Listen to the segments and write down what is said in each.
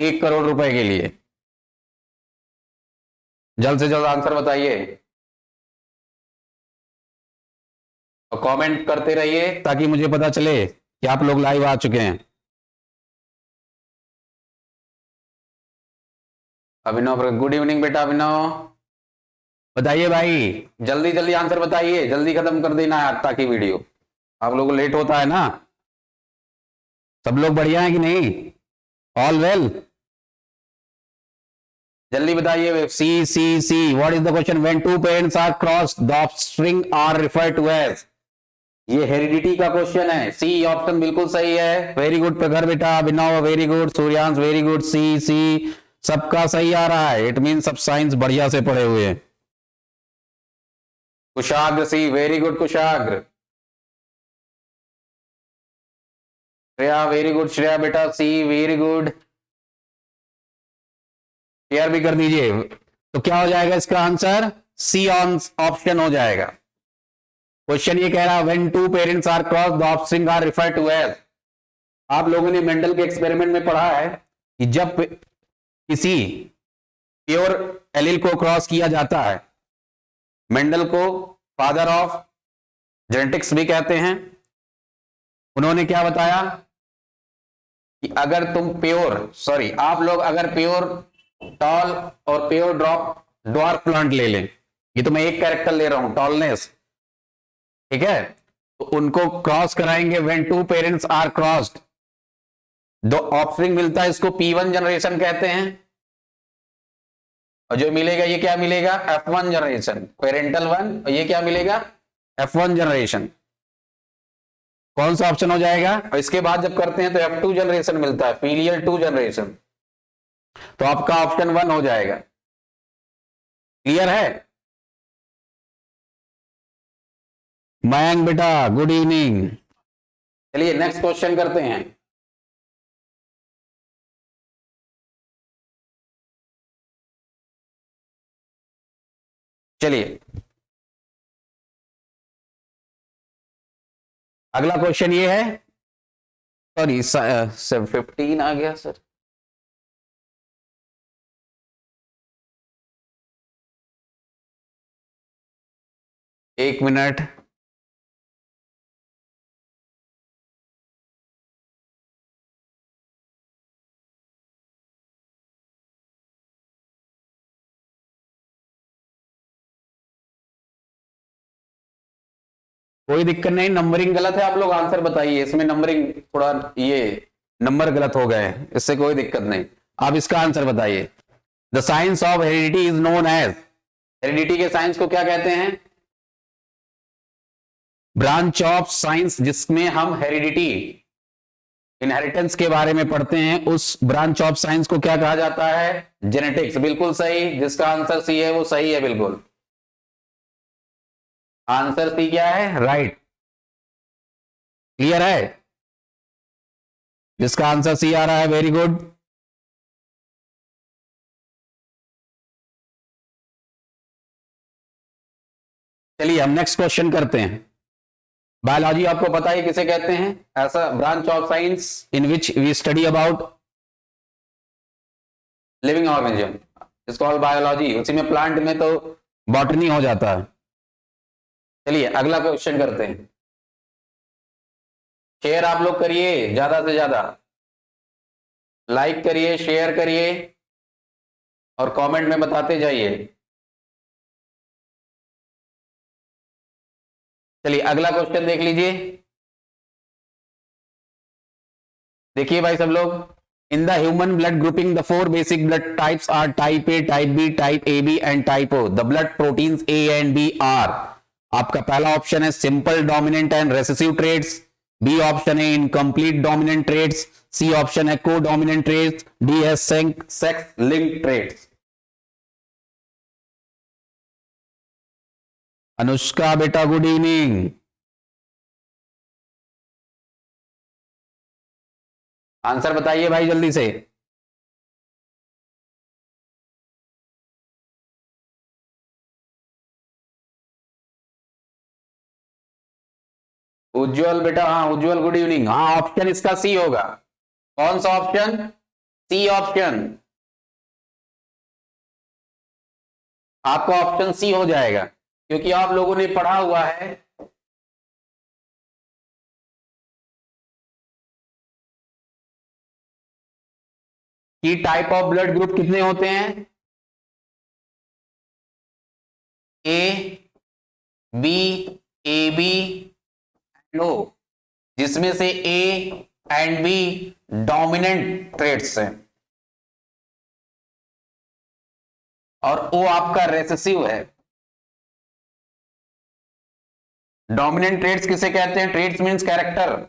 1 करोड़ रुपए के लिए। जल्द से जल्द आंसर बताइए और कमेंट करते रहिए ताकि मुझे पता चले कि आप लोग लाइव आ चुके हैं। अभिनव, गुड इवनिंग बेटा अभिनव, बताइए भाई, जल्दी जल्दी आंसर बताइए, जल्दी खत्म कर देना है ताकि वीडियो, आप लोगों को लेट होता है ना। सब लोग बढ़िया है कि नहीं? All well? जल्दी बताइए। C C C, what is the question? When two parents are cross the offspring are referred to as. ये हेरिडिटी का क्वेश्चन है। सी ऑप्शन बिल्कुल सही है। वेरी गुड प्रखर बेटा, Abhinav very good, Suryansh very good, C C सबका सही आ रहा है। इट मीन सब साइंस बढ़िया से पढ़े हुए हैं। कुशाग्र सी, वेरी गुड कुशाग्र। श्रेया वेरी गुड, श्रेया बेटा सी वेरी गुड। शेयर भी कर दीजिए। तो क्या हो जाएगा इसका आंसर? सी ऑप्शन हो जाएगा। क्वेश्चन ये कह रहा है when two parents are cross the offspring are referred to as. आप लोगों ने मेंडल के एक्सपेरिमेंट में पढ़ा है कि जब किसी प्योर एलील को क्रॉस किया जाता है, मेंडल को फादर ऑफ जेनेटिक्स भी कहते हैं, उन्होंने क्या बताया कि अगर तुम आप लोग अगर प्योर टॉल और प्योर ड्वार्फ प्लांट ले लें, ये तो मैं एक कैरेक्टर ले रहा हूं टॉलनेस, ठीक है, तो उनको क्रॉस कराएंगे when two parents are crossed, दो ऑफस्प्रिंग मिलता है, इसको P1 जनरेशन कहते हैं। और जो मिलेगा ये क्या मिलेगा? F1 जनरेशन, पेरेंटल वन, और ये क्या मिलेगा? F1 generation. कौन सा ऑप्शन हो जाएगा? और इसके बाद जब करते हैं तो F2 जनरेशन मिलता है, फीलियल 2 जनरेशन। तो आपका ऑप्शन 1 हो जाएगा। क्लियर है? मयंक बेटा गुड इवनिंग। चलिए नेक्स्ट क्वेश्चन करते हैं। चलिए अगला क्वेश्चन ये है, सॉरी 15 आ गया सर। एक मिनट, कोई दिक्कत नहीं, नंबरिंग गलत है, आप लोग आंसर बताइए। इसमें नंबरिंग थोड़ा ये नंबर गलत हो गए, इससे कोई दिक्कत नहीं, आप इसका आंसर बताइए। The science of heredity is known as, heredity के साइंस को क्या कहते हैं? ब्रांच ऑफ साइंस जिसमें हम हेरिडिटी इनहेरिटेंस के बारे में पढ़ते हैं, उस ब्रांच ऑफ साइंस को क्या कहा जाता है? जेनेटिक्स। बिल्कुल सही, जिसका आंसर सी है वो सही है, बिल्कुल आंसर सी क्या है? राइट। क्लियर है? जिसका आंसर सी आ रहा है, वेरी गुड। चलिए हम नेक्स्ट क्वेश्चन करते हैं। बायोलॉजी आपको पता है किसे कहते हैं? ऐसा branch of science in which we study about living organism is called biology. उसी में प्लांट में तो बॉटनी हो जाता है। चलिए अगला क्वेश्चन करते हैं। शेयर आप लोग करिए, ज्यादा से ज्यादा लाइक करिए, शेयर करिए और कमेंट में बताते जाइए। चलिए अगला क्वेश्चन देख लीजिए। देखिए भाई सब लोग, in the human blood grouping the 4 basic blood types are type A, type B, type A B and type O. The blood proteins A and B are, आपका पहला ऑप्शन है simple dominant and recessive traits, B option है incomplete dominant traits, C option है co dominant traits, D है sex linked traits. Anushka बेटा good evening, answer बताइए भाई जल्दी से। उज्जवल बेटा, हाँ उज्जवल गुड इवनिंग, हाँ ऑप्शन इसका सी होगा। कौन सा ऑप्शन? सी ऑप्शन, आपका ऑप्शन सी हो जाएगा, क्योंकि आप लोगों ने पढ़ा हुआ है कि टाइप ऑफ ब्लड ग्रुप कितने होते हैं, A B, A B and O, जिसमें से A and B dominant traits हैं और ओ आपका रेसेसिव है। डोमिनेंट ट्रेट्स किसे कहते हैं? ट्रेट्स मींस कैरेक्टर,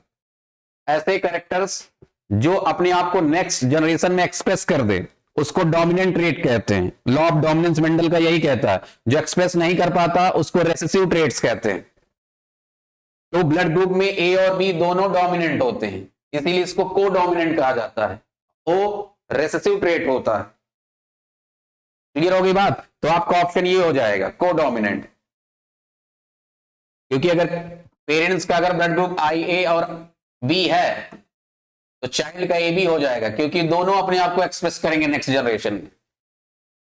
ऐसे कैरेक्टर्स जो अपने आप को नेक्स्ट जनरेशन में एक्सप्रेस कर दे, उसको डोमिनेंट ट्रेट कहते हैं। लॉ ऑफ डोमिनेंस मेंडल का यही कहता है, जो एक्सप्रेस नहीं कर पाता उसको रेसेसिव ट्रेट्स कहते हैं। तो ब्लड ग्रुप में ए और बी दोनों डोमिनेंट होते हैं, इसीलिए इसको को डोमिनेंट कहा जाता है। ओ रेसेसिव ट्रेट होता है। क्लियर होगी बात? तो आपका ऑप्शन ये हो जाएगा, को डोमिनेंट, क्योंकि अगर पेरेंट्स का अगर ब्लड ग्रुप आई ए और बी है तो चाइल्ड का ए बी हो जाएगा, क्योंकि दोनों अपने आप को एक्सप्रेस करेंगे नेक्स्ट जनरेशन में,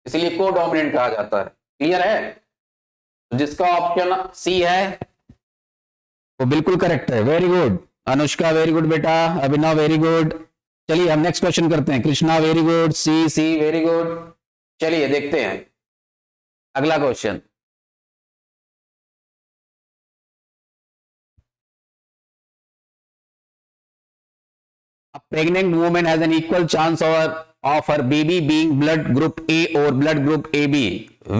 इसलिए को डोमिनेंट कहा जाता है। क्लियर है? तो जिसका ऑप्शन सी है वो बिल्कुल करेक्ट है। Very good Anushka, very good बेटा। Abhinav very good. चलिए हम नेक्स्ट क्वेश्चन करते हैं। कृष्णा वेरी गुड, सी सी वेरी गुड। चलिए देखते हैं अगला question. A pregnant woman has an equal chance of her baby being blood group A or blood group AB.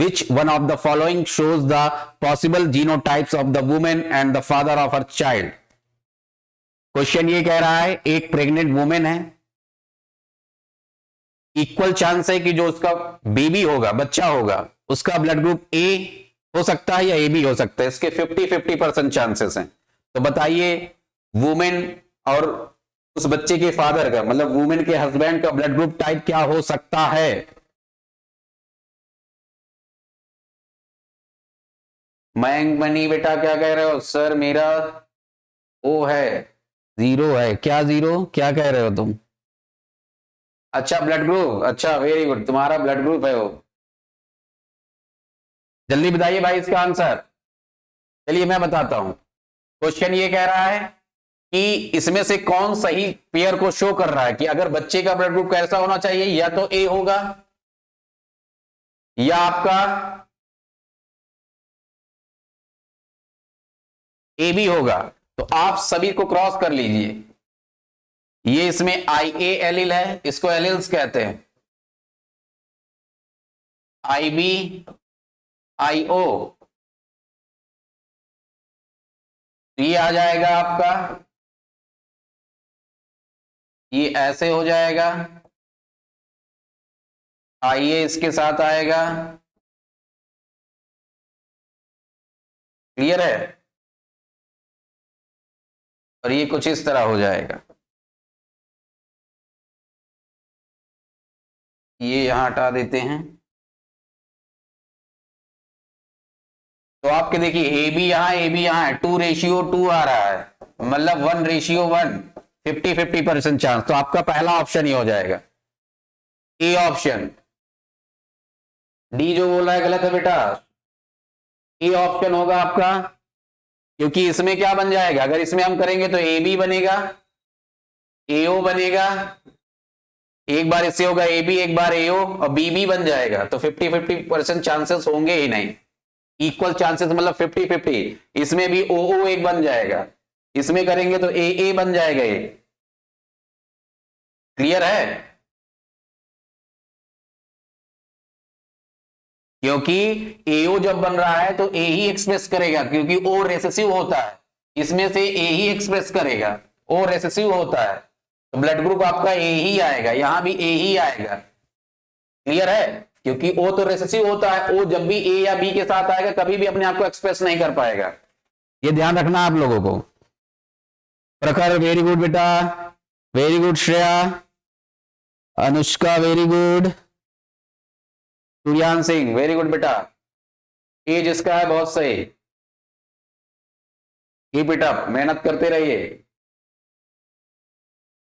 Which one of the following shows the possible genotypes of the woman and the father of her child? Question ये कह रहा है, एक pregnant women है, equal chance है कि जो उसका बेबी होगा, बच्चा होगा, उसका ब्लड ग्रुप ए हो सकता है या ए बी हो सकता है। इसके 50-50% चांसेस हैं। तो बताइए वुमेन और उस बच्चे के फादर का, मतलब वुमेन के हस्बैंड का ब्लड ग्रुप टाइप क्या हो सकता है? मयंक मनी बेटा क्या कह रहे हो? सर मेरा ओ है, जीरो है। क्या जीरो? क्या कह रहे हो तुम? अच्छा ब्लड ग्रुप, अच्छा वेरी गुड, तुम्हारा ब्लड ग्रुप है वो। जल्दी बताइए भाई इसका आंसर। चलिए मैं बताता हूं। क्वेश्चन ये कह रहा है कि इसमें से कौन सही पेयर को शो कर रहा है कि अगर बच्चे का ब्लड ग्रुप कैसा होना चाहिए, या तो ए होगा या आपका ए बी होगा। तो आप सभी को क्रॉस कर लीजिए। ये इसमें आई ए एलिल है, इसको एलिल्स कहते हैं। आई बी, आई ओ, ये आ जाएगा आपका, ये ऐसे हो जाएगा, आइए इसके साथ आएगा। क्लियर है? और ये कुछ इस तरह हो जाएगा। ये यहां हटा देते हैं। तो आपके देखिए ए बी यहां है, 2:2 आ रहा है, मतलब 1:1, 50-50% चांस। तो आपका पहला ऑप्शन ही हो जाएगा, ए ऑप्शन। डी जो बोला है गलत है बेटा, ए ऑप्शन होगा आपका, क्योंकि इसमें क्या बन जाएगा, अगर इसमें हम करेंगे तो ए बी बनेगा, एओ बनेगा, एक बार इससे होगा ए बी, एक बार एओ, और बी बी बन जाएगा। तो 50-50% चांसेस होंगे ही नहीं, इक्वल चांसेस मतलब 50-50। इसमें भी ओ ओ एक बन जाएगा, इसमें करेंगे तो ए ए बन जाएगा ये। क्लियर है? क्योंकि एओ जब बन रहा है तो ए ही एक्सप्रेस करेगा, क्योंकि ओ रेसेसिव होता है, इसमें से ए ही एक्सप्रेस करेगा, ओ रेसेसिव होता है। तो ब्लड ग्रुप आपका ए ही आएगा, यहां भी ए ही आएगा। क्लियर है? क्योंकि ओ तो रेसेसिव होता है, ओ जब भी ए या बी के साथ आएगा कभी भी अपने आप को एक्सप्रेस नहीं कर पाएगा। ये ध्यान रखना आप लोगों को। प्रखर वेरी गुड बेटा, very good. Shreya, Anushka very good. Suryan Singh very good बेटा। ये जिसका है बहुत सही, कीप इट अप, मेहनत करते रहिए।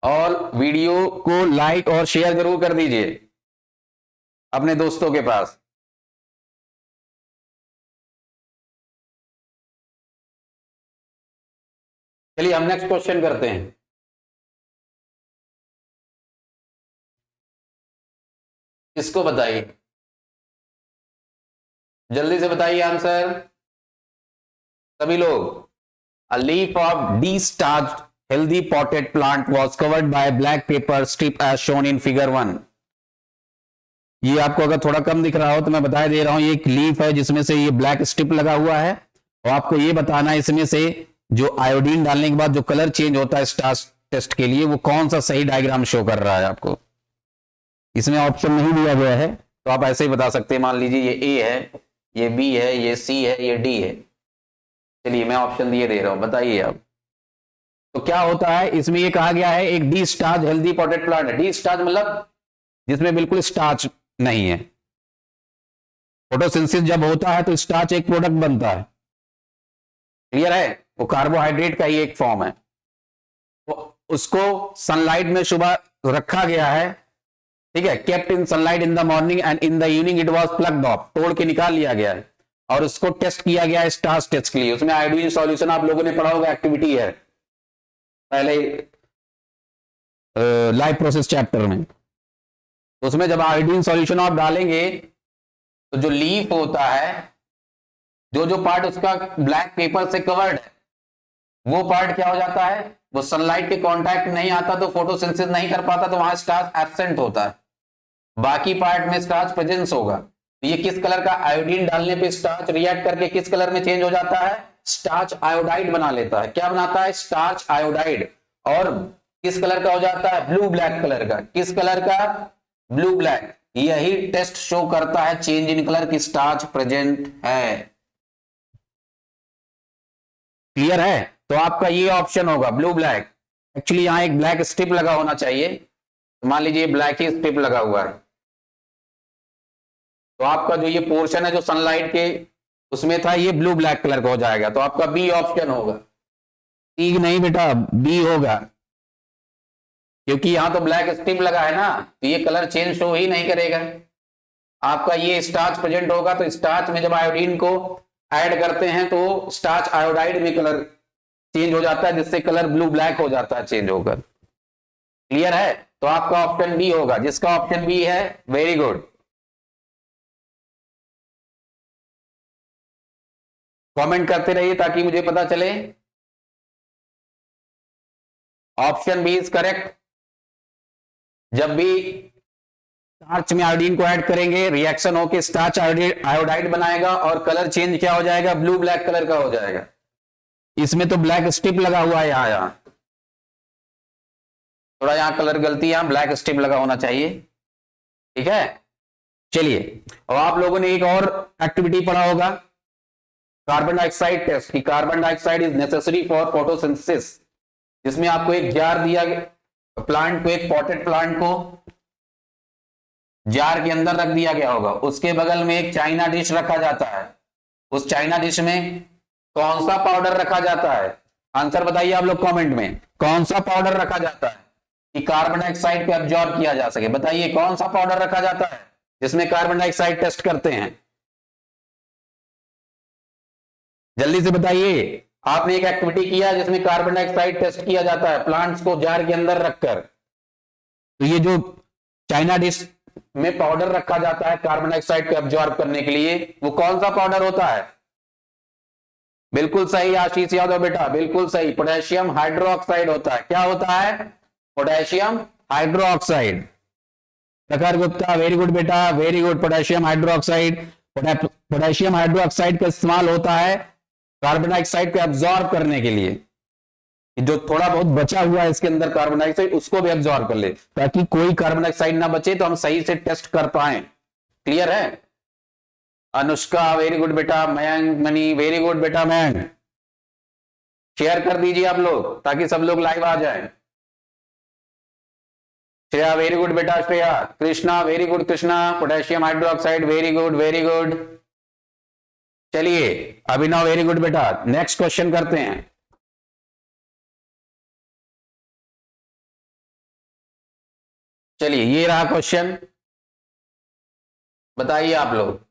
और वीडियो को लाइक और शेयर जरूर कर दीजिए अपने दोस्तों के पास। चलिए हम नेक्स्ट क्वेश्चन करते हैं। इसको बताइए, जल्दी से बताइए आंसर सभी लोग। A leaf of de-starched healthy potted plant was covered by a black paper strip as shown in figure 1। ये आपको अगर थोड़ा कम दिख रहा हो तो मैं बता दे रहा हूं, ये एक लीफ है जिसमें से ये ब्लैक स्ट्रिप लगा हुआ है, और आपको ये बताना है इसमें से जो आयोडीन डालने के बाद जो कलर चेंज होता है स्टार्च टेस्ट के लिए, वो कौन सा सही डायग्राम शो कर रहा है आपको। इसमें ऑप्शन नहीं दिया गया है तो आप ऐसे ही बता सकते हैं। मान लीजिए ये ए है, ये बी है, ये सी है, ये डी है। चलिए मैं ऑप्शन दिए दे रहा हूं, बताइए आप। तो क्या होता है इसमें, ये कहा गया है एक D starch healthy potted plant है। डी स्टार्च मतलब जिसमें बिल्कुल स्टार्च नहीं है। फोटोसिंथेसिस जब होता है तो स्टार्च एक प्रोडक्ट बनता है, क्लियर है, वो कार्बोहाइड्रेट का ही एक फॉर्म है। तो उसको सनलाइट में सुबह रखा गया है, ठीक है, kept in sunlight in the morning and in the evening it was plugged off, तोड़ के निकाल लिया गया है और उसको टेस्ट किया गया है स्टार्च टेस्ट के लिए। उसमें आयोडीन सॉल्यूशन आप लोगों ने पढ़ा होगा, एक्टिविटी है पहले लाइव प्रोसेस चैप्टर में। तो उसमें जब आयोडीन सॉल्यूशन आप डालेंगे तो जो लीफ होता है, जो जो पार्ट उसका ब्लैक पेपर से कवर्ड है, वो पार्ट क्या हो जाता है, वो सनलाइट के कांटेक्ट नहीं आता तो फोटोसिंथेसिस नहीं कर पाता, तो वहां स्टार्च एब्सेंट होता है। बाकी पार्ट में स्टार्च प्रेजेंस होगा। तो ये किस कलर का, आयोडीन डालने पे स्टार्च रिएक्ट करके किस कलर में चेंज हो जाता है, स्टार्च आयोडाइड बना लेता है। क्या बनाता है, स्टार्च आयोडाइड। और किस कलर का हो जाता है, ब्लू ब्लैक कलर का। किस कलर का, ब्लू ब्लैक। यही टेस्ट शो करता है चेंज इन कलर की स्टार्च प्रेजेंट है। क्लियर है, तो आपका ये ऑप्शन होगा ब्लू ब्लैक। एक्चुअली यहां एक ब्लैक स्ट्रिप लगा होना चाहिए, तो मान लीजिए ब्लैक ही स्ट्रिप लगा हुआ है, तो आपका जो ये पोर्शन है जो सनलाइट के उसमें था, ये ब्लू ब्लैक कलर का हो जाएगा। तो आपका बी ऑप्शन होगा। सी नहीं बेटा, बी होगा, क्योंकि यहां तो ब्लैक स्ट्रिप लगा है ना, तो ये कलर चेंज शो ही नहीं करेगा। आपका ये स्टार्च प्रेजेंट होगा, तो स्टार्च में जब आयोडीन को ऐड करते हैं तो स्टार्च आयोडाइड में कलर चेंज हो जाता है, जिससे कलर ब्लू ब्लैक हो जाता है चेंज होकर। क्लियर है, तो आपका ऑप्शन बी होगा। जिसका ऑप्शन बी है, वेरी गुड, कमेंट करते रहिए ताकि मुझे पता चले। Option B is correct. जब भी स्टार्च में आयोडीन को ऐड करेंगे, रिएक्शन होकर स्टार्च आयोडाइड बनाएगा और कलर चेंज क्या हो जाएगा, ब्लू ब्लैक कलर का हो जाएगा। इसमें तो ब्लैक स्ट्रिप लगा हुआ है, यहां थोड़ा यहां कलर गलती, यहां ब्लैक स्ट्रिप लगा होना चाहिए, ठीक है। चलिए, अब आप लोगों ने एक और एक्टिविटी पढ़ा होगा, कार्बन डाइऑक्साइड टेस्ट की। Carbon dioxide is necessary for photosynthesis, जिसमें आपको एक जार दिया गया, प्लांट को, एक पॉटेड प्लांट को जार के अंदर रख दिया गया होगा, उसके बगल में एक चाइना डिश रखा जाता है। उस चाइना डिश में कौन सा पाउडर रखा जाता है, आंसर बताइए आप लोग कमेंट में। कौन सा पाउडर रखा जाता है कि कार्बन डाइऑक्साइड को एब्जॉर्ब किया जा सके, बताइए कौन सा पाउडर रखा जाता है जिसमें कार्बन डाइऑक्साइड टेस्ट करते हैं, जल्दी से बताइए। आपने एक एक्टिविटी किया जिसमें कार्बन डाइऑक्साइड टेस्ट किया जाता है प्लांट्स को जार के अंदर रखकर, तो ये जो चाइना डिश में पाउडर रखा जाता है कार्बन डाइऑक्साइड को एब्जॉर्ब करने के लिए, वो कौन सा पाउडर होता है, बिल्कुल सही आशीष यादव बेटा, बिल्कुल सही, पोटेशियम हाइड्रोक्साइड होता है। क्या होता है, पोटेशियम हाइड्रोक्साइड। प्रखर गुप्ता वेरी गुड बेटा, very good, potassium hydroxide. Potassium hydroxide का इस्तेमाल होता है कार्बन डाइऑक्साइड को एब्जॉर्ब करने के लिए, जो थोड़ा बहुत बचा हुआ है इसके अंदर कार्बन डाइऑक्साइड, उसको भी एब्जॉर्ब कर ले, ताकि कोई कार्बन डाइऑक्साइड ना बचे, तो हम सही से टेस्ट कर पाए। क्लियर है, अनुष्का वेरी गुड बेटा, मयंक मनी वेरी गुड बेटा, मयंक शेयर कर दीजिए आप लोग ताकि सब लोग लाइव आ जाएं। श्रेया वेरी गुड बेटा, Shreya. Krishna very good, Krishna, potassium hydroxide very good, very good. चलिए अभिनव वेरी गुड बेटा, नेक्स्ट क्वेश्चन करते हैं। चलिए ये रहा क्वेश्चन, बताइए आप लोग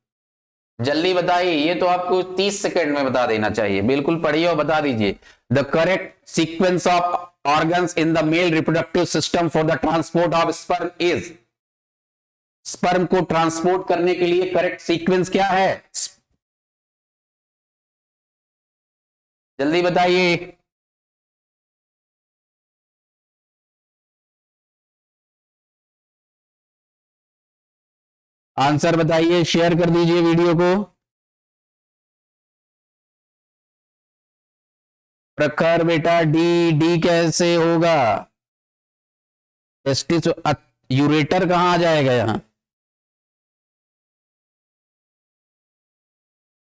जल्दी बताइए, ये तो आपको 30 सेकंड में बता देना चाहिए, बिल्कुल पढ़िए और बता दीजिए। The correct sequence of organs in the male reproductive system for the transport of sperm is, sperm को ट्रांसपोर्ट करने के लिए करेक्ट सीक्वेंस क्या है? जल्दी बताइए। आंसर बताइए, शेयर कर दीजिए वीडियो को। प्रखर बेटा डी, डी कैसे होगा? टेस्टिस, यूरेटर कहां आ जाएगा यहां?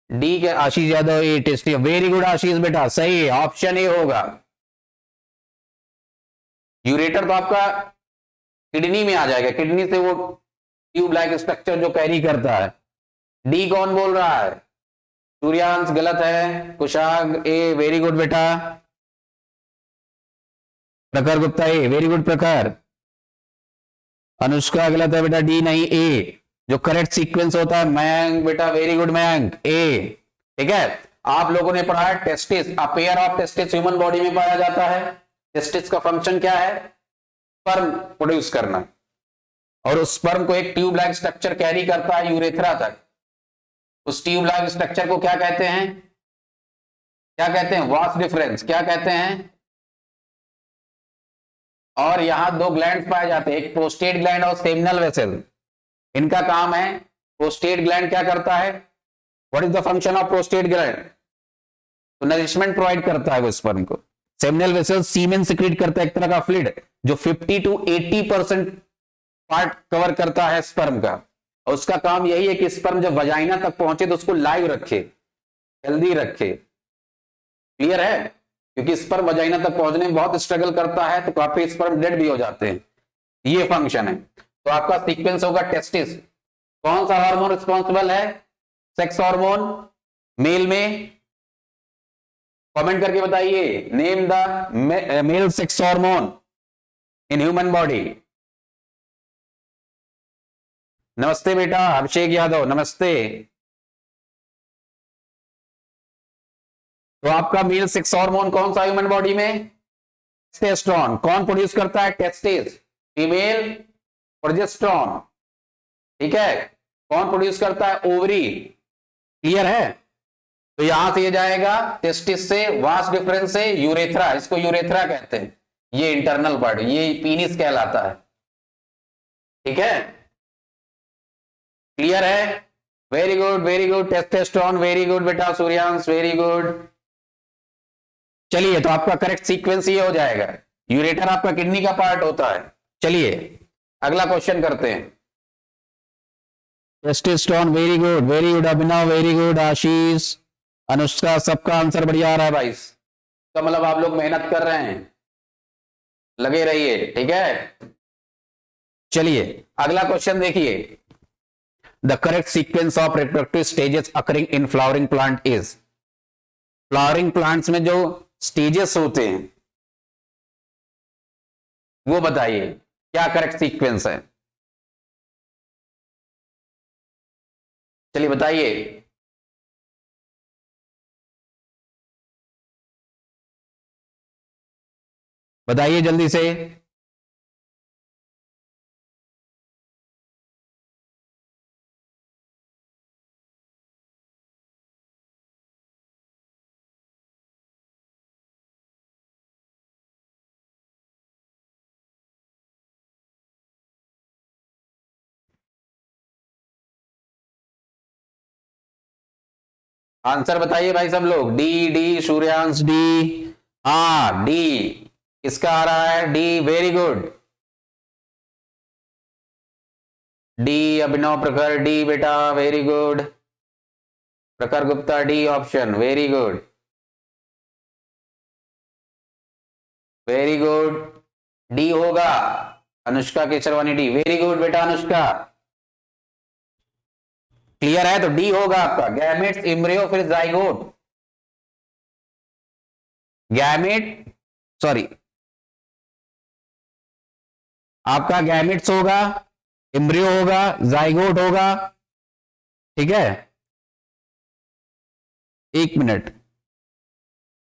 डी के आशीष यादव, ए टेस्टी, वेरी गुड आशीष बेटा, सही है, ऑप्शन ए होगा। यूरेटर तो आपका किडनी में आ जाएगा, किडनी से वो ट्यूब लाइक स्ट्रक्चर जो कैरी करता है। डी कौन बोल रहा है? सूर्यांश गलत है, कुशाग ए, वेरी गुड बेटा। प्रखर गुप्ता ए, वेरी गुड प्रखर। अनुष्का गलत है बेटा, डी नहीं, ए जो करेक्ट सीक्वेंस होता है। मयंक बेटा, वेरी गुड मयंक, ए। ठीक है, आप लोगों ने पढ़ा है testis, a pair of testis human body में पाया जाता है। टेस्टिस का फंक्शन क्या है? स्पर्म प्रोड्यूस करना, और उस स्पर्म को एक ट्यूब लाइक स्ट्रक्चर कैरी करता है यूरेथ्रा तक। उस ट्यूब लाइक स्ट्रक्चर को क्या कहते हैं? क्या कहते हैं? वास डिफरेंस, क्या कहते हैं? और यहां दो ग्लैंड पाए जाते हैं, एक प्रोस्टेट ग्लैंड और सेमिनल वेसल। इनका काम है, प्रोस्टेट ग्लैंड क्या करता है? What is the function of prostate gland? तो नरिशमेंट प्रोवाइड करता है वो स्पर्म को। सेमिनल वेसल सीमेन सिक्रीट करता है, एक तरह का फ्लूइड जो 50 to 80% पार्ट कवर करता है स्पर्म का, और उसका काम यही है कि स्पर्म जब वजाइना तक पहुंचे तो उसको लाइव रखे, हेल्दी रखे। क्लियर है? क्योंकि स्पर्म वजाइना तक पहुंचने में बहुत स्ट्रगल करता है, तो काफी स्पर्म डेड भी हो जाते हैं। ये फंक्शन है। तो आपका सीक्वेंस होगा टेस्टिस। कौन सा हार्मोन रिस्पॉन्सिबल है सेक्स हार्मोन मेल में? कमेंट करके बताइए, name the male sex hormone in human body. नमस्ते बेटा अभिषेक यादव, नमस्ते। तो आपका मेल सेक्स हार्मोन कौन सा ह्यूमन बॉडी में? टेस्टोस्टेरोन। कौन प्रोड्यूस करता है? टेस्टिस। Female progesterone. ठीक है, कौन प्रोड्यूस करता है? ओवरी। क्लियर है? तो यहां से ये जाएगा टेस्टिस से, वास डिफरेंस से यूरेथ्रा, इसको यूरेथ्रा कहते हैं, ये इंटरनल पार्ट, ये पीनिस कहलाता है। ठीक है, क्लियर है? Very good, very good. Testosterone, very good बेटा सूर्यांश, वेरी गुड। चलिए, तो आपका करेक्ट सीक्वेंस ये हो जाएगा। यूरेटर आपका किडनी का पार्ट होता है। चलिए अगला क्वेश्चन करते हैं। टेस्टोस्टेरोन, वेरी गुड अभिनव, वेरी गुड आशीष, अनुष्का, सबका आंसर बढ़िया आ रहा है भाई। तो मतलब आप लोग मेहनत कर रहे हैं, लगे रहिए। ठीक है, चलिए अगला क्वेश्चन देखिए। The correct sequence of reproductive stages occurring in flowering plant is, flowering plants में जो स्टेजेस होते हैं वो बताइए, क्या करेक्ट सीक्वेंस है? चलिए बताइए। बताइए जल्दी से। आंसर बताइए भाई सब लोग। D, D Suryansh, D. हाँ डी, किसका आ रहा है? D, very good. D Abhinav, Prakhar, D बेटा, very good. Prakhar Gupta, D option, very good, very good. D होगा। Anushka Kesarwani, D, very good बेटा अनुष्का। क्लियर है? तो डी होगा आपका। गैमेट्स, एम्ब्रियो, फिर जाइगोट। गैमेट, सॉरी, आपका गैमेट्स होगा, एम्ब्रियो होगा, जाइगोट होगा, ठीक है। एक मिनट,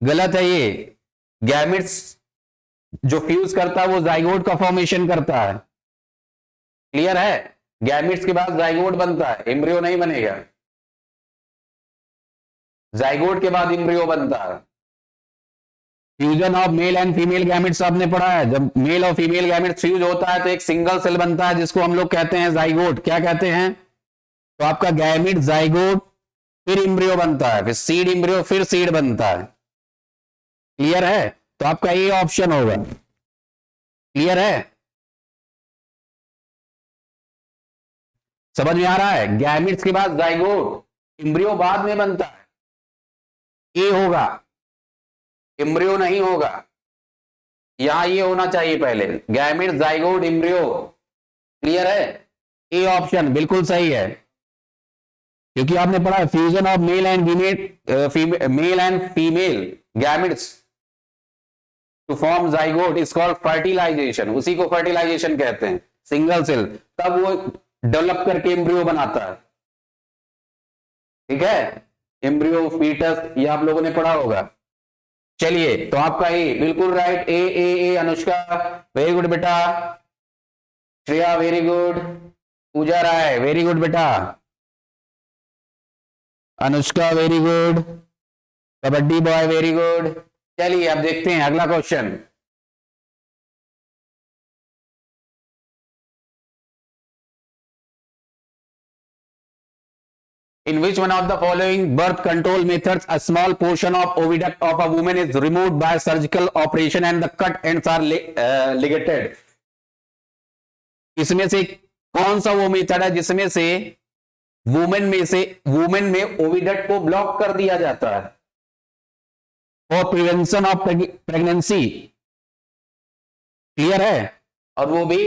गलत है ये। गैमेट्स जो फ्यूज करता है वो जाइगोट का फॉर्मेशन करता है, क्लियर है। गैमेट्स के बाद जाइगोट बनता है, एम्ब्रियो नहीं बनेगा। जाइगोट के बाद एम्ब्रियो बनता है। Fusion of male and female gametes आपने पढ़ा है, जब मेल और फीमेल गैमेट्स फ्यूज होता है तो एक सिंगल सेल बनता है जिसको हम लोग कहते हैं जाइगोट। क्या कहते हैं? तो आपका गैमेट जाइगोट, फिर एम्ब्रियो बनता है, फिर सीड एम्ब्रियो, फिर सीड बनता है, क्लियर है। तो आपका ये ऑप्शन होगा, क्लियर है, समझ में आ रहा है। गैमेट्स के बाद जाइगोट, एम्ब्रियो बाद में बनता है, ये होगा, एम्ब्रियो नहीं होगा। यहां ये होना चाहिए पहले, गैमेट जाइगोट एम्ब्रियो, क्लियर है। ए ऑप्शन बिल्कुल सही है, क्योंकि आपने पढ़ा fusion of male and male and female gametes to form zygote is called fertilisation, उसी को फर्टिलाइजेशन कहते हैं। सिंगल सेल तब वो डेवलप करके एम्ब्रियो बनाता है, ठीक है। एम्ब्रियो, फीटस, ये आप लोगों ने पढ़ा होगा। चलिए, तो आपका ए बिल्कुल राइट, ए अनुष्का वेरी गुड बेटा, श्रेया वेरी गुड, पूजा राय वेरी गुड बेटा, Anushka very good, kabaddi boy very good. चलिए अब देखते हैं अगला question. In which one of the following birth control methods a small portion of oviduct of a woman is removed by surgical operation and the cut ends are ligated? इसमें से कौन सा वो मेथड है जिसमें से वुमेन में oviduct को ब्लॉक कर दिया जाता है for prevention of pregnancy, clear है। और वो भी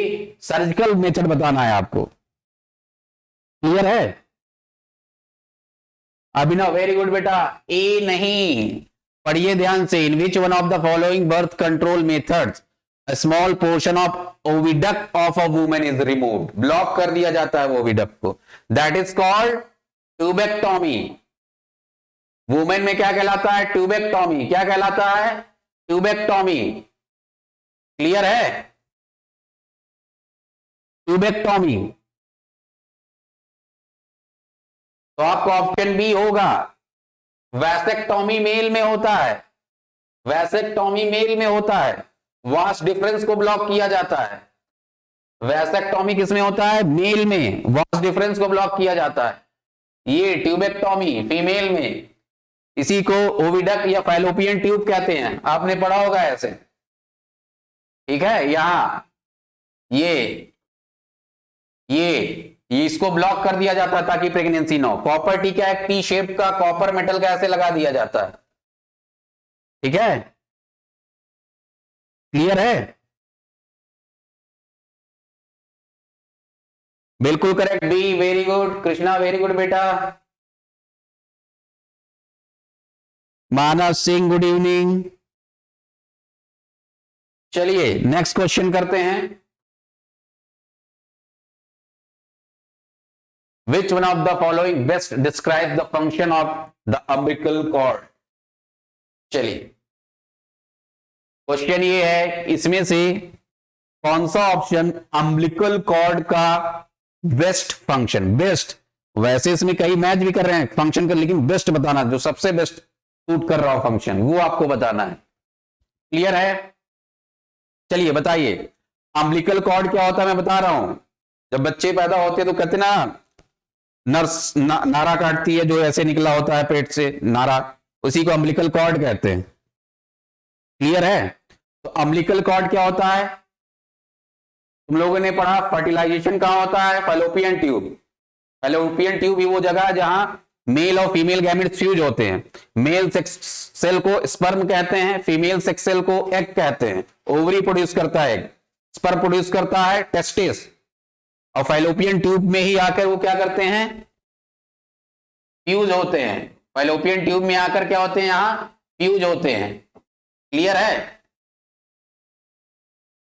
सर्जिकल मेथड बताना है आपको, क्लियर है। अभिनव वेरी गुड बेटा, ए नहीं, पढ़िए ध्यान से। In which one of the following birth control methods a small portion of oviduct of a woman is removed, block कर दिया जाता है वो ओविडक्ट को, that is called tubectomy. Women में क्या कहलाता है? ट्यूबेक्टोमी। क्या कहलाता है? ट्यूबेक्टोमी, क्लियर है, ट्यूबेक्टोमी। तो आपका ऑप्शन बी होगा। वैसेक्टोमी मेल में होता है, वैसेक्टोमी मेल में होता है, वास्ट डिफरेंस को ब्लॉक किया जाता है। वैसेक्टोमी किसमें होता है? मेल में, वास्ट डिफरेंस को ब्लॉक किया जाता है। ये ट्यूबेक्टोमी फीमेल में, इसी को ओविडक्ट या फैलोपियन ट्यूब कहते हैं, आपने पढ़ा होगा ऐसे, ठीक है। यहां ये इसको ब्लॉक कर दिया जाता है ताकि प्रेगनेंसी ना हो। कॉपर टी क्या है? टी शेप का कॉपर मेटल का ऐसे लगा दिया जाता है, ठीक है, क्लियर है, बिल्कुल correct, B very good, Krishna very good बेटा, मानस सिंह गुड इवनिंग। चलिए नेक्स्ट क्वेश्चन करते हैं। Which one of the following best describes the function of the umbilical cord? चलिए क्वेश्चन ये है, इसमें से कौन सा ऑप्शन अम्बिलिकल कॉर्ड का बेस्ट फंक्शन, बेस्ट, वैसे इसमें कई मैच भी कर रहे हैं फंक्शन का, लेकिन बेस्ट बताना, जो सबसे बेस्ट सूट कर रहा हो फंक्शन वो आपको बताना है, क्लियर है। चलिए बताइए, अम्बिलिकल कॉर्ड क्या होता है मैं बता रहा हूं। जब बच्चे पैदा होते हैं तो कहते ना नर्स नारा काटती है, जो ऐसे निकला होता है पेट से नारा, उसी को अम्बिलिकल कॉर्ड कहते हैं, क्लियर है। तो अम्बिलिकल कॉर्ड क्या होता है? तुम लोगों ने पढ़ा फर्टिलाइजेशन कहां होता है? Fallopian tube. फैलोपियन ट्यूब ही वो जगह है जहां मेल और फीमेल गैमेट्स फ्यूज होते हैं। मेल सेक्स सेल को स्पर्म कहते हैं, फीमेल सेक्स सेल को एग कहते हैं। ओवरी प्रोड्यूस करता है एग, स्पर्म प्रोड्यूस करता है टेस्टिस, और फैलोपियन ट्यूब में ही आकर वो क्या करते हैं? फ्यूज होते हैं। फैलोपियन ट्यूब में आकर क्या होते हैं? यहां फ्यूज होते हैं, क्लियर है।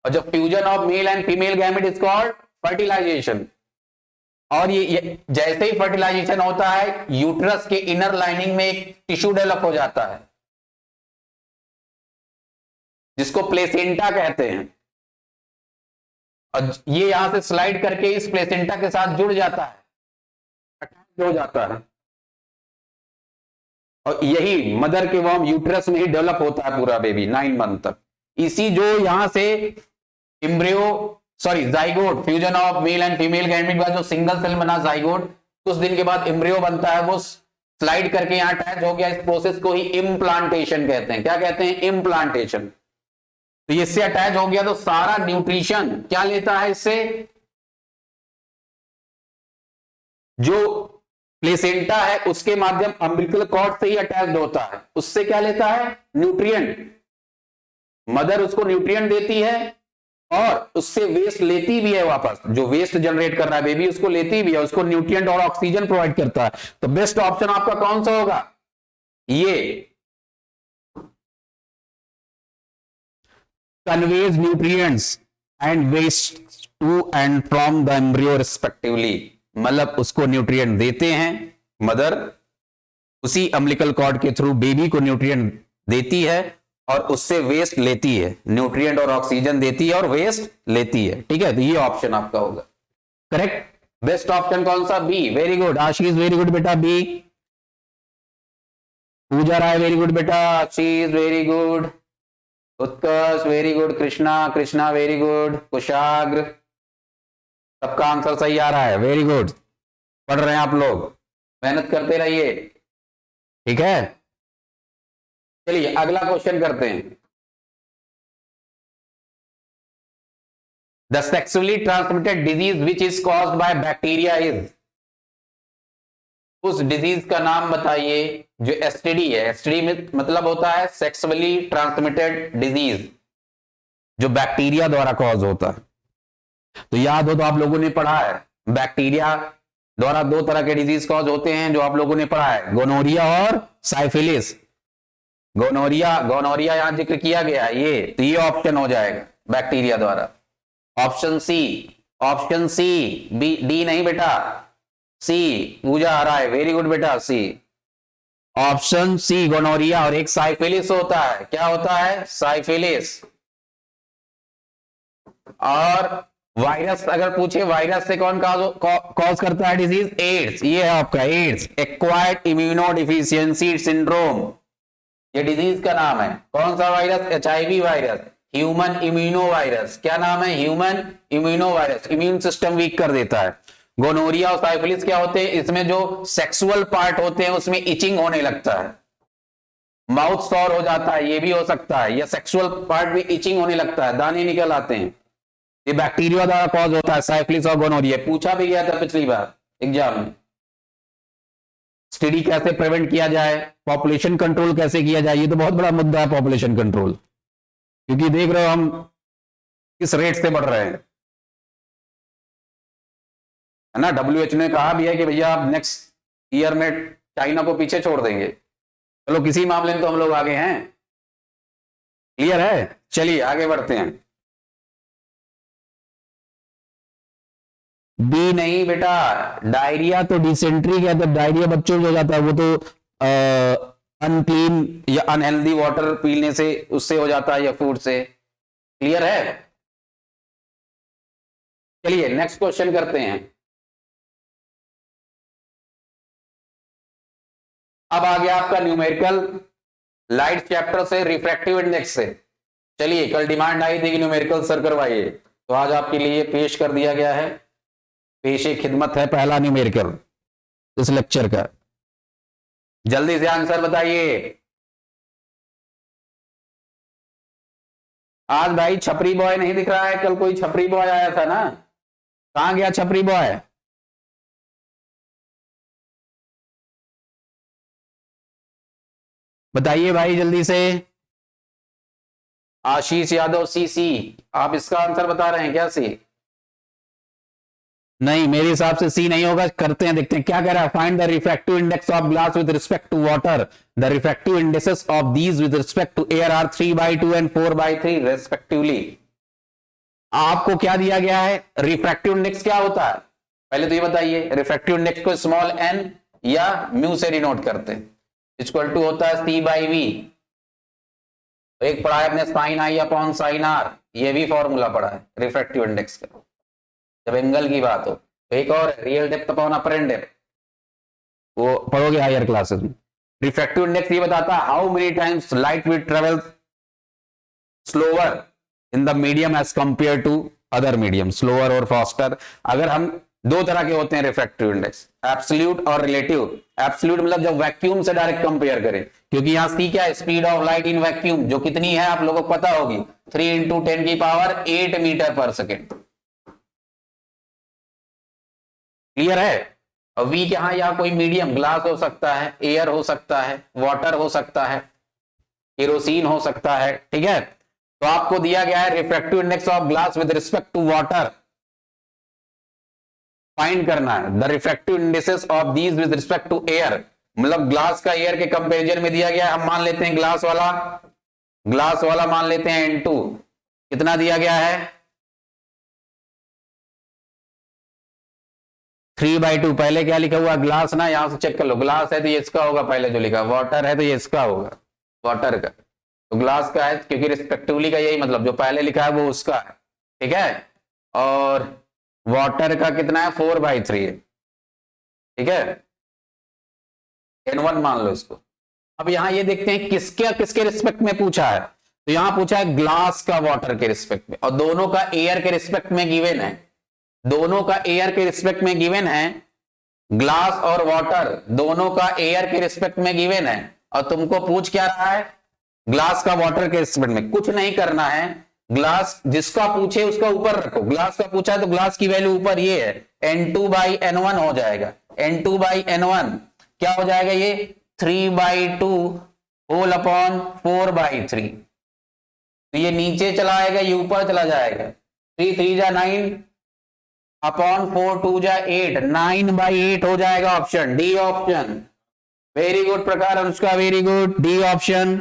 और जब fusion of male and female gamete is called fertilisation. और ये जैसे ही फर्टिलाइजेशन होता है यूट्रस के इनर लाइनिंग में एक टिश्यू डेवलप हो जाता है जिसको प्लेसेंटा कहते हैं, और ये यहां से स्लाइड करके इस प्लेसेंटा के साथ जुड़ जाता है, अटैच हो जाता है, और यही मदर के वॉर्म यूट्रस में ही डेवलप होता है पूरा बेबी 9 मंथ तक। इसी जो यहां से zygote, fusion of male and female gamete का जो सिंगल सेल बना जाइगोट, कुछ दिन के बाद एम्ब्रियो बनता है, वो स्लाइड करके यहां अटैच हो गया। इस प्रोसेस को ही इम्प्लांटेशन कहते हैं। क्या कहते हैं? इम्प्लांटेशन। तो इससे अटैच हो गया तो सारा न्यूट्रिशन क्या लेता है इससे, जो प्लेसेंटा है उसके माध्यम अम्बिलिकल कॉर्ड से ही अटैच्ड होता है, उससे क्या लेता है? न्यूट्रिएंट। मदर उसको न्यूट्रिएंट देती है और उससे वेस्ट लेती भी है वापस, जो वेस्ट जनरेट कर रहा है बेबी उसको लेती भी है, उसको न्यूट्रिएंट और ऑक्सीजन प्रोवाइड करता है। तो बेस्ट ऑप्शन आपका कौन सा होगा? ये conveys nutrients and waste to and from the embryo respectively, मतलब उसको न्यूट्रिएंट देते हैं मदर, उसी अम्बिलिकल कॉर्ड के थ्रू बेबी को न्यूट्रिएंट देती है और उससे वेस्ट लेती है, न्यूट्रिएंट और ऑक्सीजन देती है और वेस्ट लेती है। ठीक है, तो ये ऑप्शन आपका होगा करेक्ट। बेस्ट ऑप्शन कौन सा? B. Very good Ashish, very good बेटा, B. Pooja Rai very good बेटा, she is very good, Utkarsh very good, Krishna very good, Kushagra, सबका आंसर सही आ रहा है, वेरी गुड। पढ़ रहे हैं आप लोग, मेहनत करते रहिए। ठीक है, चलिए अगला क्वेश्चन करते हैं। The sexually transmitted disease which is caused by bacteria is, उस डिजीज का नाम बताइए जो एसटीडी है। एसटीडी में मतलब होता है सेक्सुअली ट्रांसमिटेड डिजीज, जो बैक्टीरिया द्वारा कॉज होता है। तो याद हो तो आप लोगों ने पढ़ा है बैक्टीरिया द्वारा 2 तरह के डिजीज कॉज होते हैं, जो आप लोगों ने पढ़ा है, गोनोरिया और साइफिलिस। गोनोरिया यहां जिक्र किया गया है, ये तो ये ऑप्शन हो जाएगा बैक्टीरिया द्वारा। ऑप्शन सी, बी, डी नहीं बेटा, सी। पूजा आ रहा है, वेरी गुड बेटा, सी। ऑप्शन सी गोनोरिया, और एक साइफिलिस होता है। क्या होता है? साइफिलिस। और वायरस अगर पूछे, वायरस से कौन कॉज करता है डिजीज? एड्स। ये है आपका एड्स, एक्वायर्ड इम्यूनोडिफिशियंसी सिंड्रोम, ये डिजीज का नाम है। कौन सा virus? HIV virus, human immuno virus. क्या नाम है? Human immuno virus, immune system weak कर देता है। गोनोरिया और साइफिलिस क्या होते हैं? इसमें जो सेक्सुअल पार्ट होते हैं उसमें इचिंग होने लगता है, माउथ सॉर हो जाता है, ये भी हो सकता है, या सेक्सुअल पार्ट भी इचिंग होने लगता है, दाने निकल आते हैं। ये बैक्टीरिया द्वारा कॉज होता है, साइफिलिस और गोनोरिया। पूछा भी गया था पिछली बार एग्जाम में। स्टडी कैसे प्रिवेंट किया जाए, पॉपुलेशन कंट्रोल कैसे किया जाए, ये तो बहुत बड़ा मुद्दा है पॉपुलेशन कंट्रोल, क्योंकि देख रहे हो हम किस रेट से बढ़ रहे हैं, है ना। WHO ने कहा भी है कि भैया आप नेक्स्ट ईयर में चाइना को पीछे छोड़ देंगे। चलो किसी मामले में तो हम लोग आगे हैं, क्लियर है। चलिए आगे बढ़ते हैं। बी नहीं बेटा, डायरिया तो डिसेंट्री का, तो डायरिया बच्चों में हो जाता है, वो तो अनक्लीन या अनहेल्दी वाटर पीने से उससे हो जाता है, या फूड से। क्लियर है। चलिए नेक्स्ट क्वेश्चन करते हैं। अब आ गया आपका न्यूमेरिकल लाइट चैप्टर से रिफ्रैक्टिव इंडेक्स से। चलिए कल डिमांड आई थी कि न्यूमेरिकल सर करवाइए, तो आज आपके लिए पेश कर दिया गया है। पेशे खिदमत है पहला न्यूमेरिकल इस लेक्चर का। जल्दी से आंसर बताइए। आज भाई छपरी बॉय नहीं दिख रहा है, कल कोई छपरी बॉय आया था ना, कहां गया छपरी बॉय? बताइए भाई जल्दी से। आशीष यादव सी, आप इसका आंसर बता रहे हैं क्या? सी नहीं, मेरे हिसाब से सी नहीं होगा। करते हैं, देखते हैं क्या कह रहा है। Find the refractive index of glass with respect to water. The refractive indexes of these with respect to air are 3/2 and 4/3 respectively. आपको क्या दिया गया है, रिफ्रैक्टिव इंडेक्स क्या होता है पहले तो ये बताइए। रिफ्रैक्टिव इंडेक्स को स्मॉल एन या म्यू से डिनोट करते हैं, इक्वल टू होता है सी बाई वी। तो एक पढ़ा है अपने sine I upon sine R, ये भी फॉर्मूला पढ़ा है रिफ्रैक्टिव इंडेक्स का जब एंगल की बात हो। तो एक और real depth upon apparent depth, वो पढ़ोगे हायर क्लासेस में। रिफ्रैक्टिव इंडेक्स ये बताता है how many times light will travel slower in the medium as compare to other medium, slower और फास्टर। अगर हम दो तरह के होते हैं रिफ्रैक्टिव इंडेक्स, एब्सोल्यूट और रिलेटिव। एब्सोल्यूट मतलब जब वैक्यूम से डायरेक्ट कंपेयर करें, क्योंकि यहां सी क्या है, speed of light in vacuum, जो कितनी है आप लोगों को पता होगी, 3 × 10⁸ मीटर पर सेकेंड। क्लियर है। और वी यहां या कोई मीडियम, ग्लास हो सकता है, एयर हो सकता है, वाटर हो सकता है, केरोसिन हो सकता है, ठीक है। तो आपको दिया गया है refractive index of glass with respect to water find करना है। The refractive indexes of these with respect to air, मतलब ग्लास का एयर के कंपैरिजन में दिया गया है। हम मान लेते हैं ग्लास वाला मान लेते हैं N2, कितना दिया गया है 3/2। पहले क्या लिखा हुआ ग्लास ना, यहां से चेक कर लो, ग्लास है तो ये इसका होगा, पहले जो लिखा, वाटर है तो ये इसका होगा, वाटर का। तो ग्लास का है क्योंकि रिस्पेक्टिवली का यही मतलब, जो पहले लिखा है वो उसका है, ठीक है। और वाटर का कितना है 4/3 है, ठीक है, N1 मान लो इसको। अब यहां ये देखते हैं किसके रिस्पेक्ट में पूछा है। तो यहां पूछा है ग्लास का वाटर के रिस्पेक्ट में, और दोनों का एयर के रिस्पेक्ट में गिवन है, दोनों का एयर के रिस्पेक्ट में गिवन है। ग्लास और वाटर दोनों का एयर के रिस्पेक्ट में गिवन है, और तुमको पूछ क्या रहा है, ग्लास का वाटर के रिस्पेक्ट में। कुछ नहीं करना है, ग्लास जिसका पूछे उसका ऊपर रखो। ग्लास का पूछा है तो ग्लास की वैल्यू ऊपर ये है, N2/N1 हो जाएगा। N2/N1 क्या हो जाएगा, ये 3/2 होल अपॉन 4/3। तो ये नीचे चला आएगा, ये ऊपर चला जाएगा। 3 3 जा 9 अपॉन 4 2 जा 8, 9/8 हो जाएगा option D option. Very good Prakhar, Anushka very good, D option.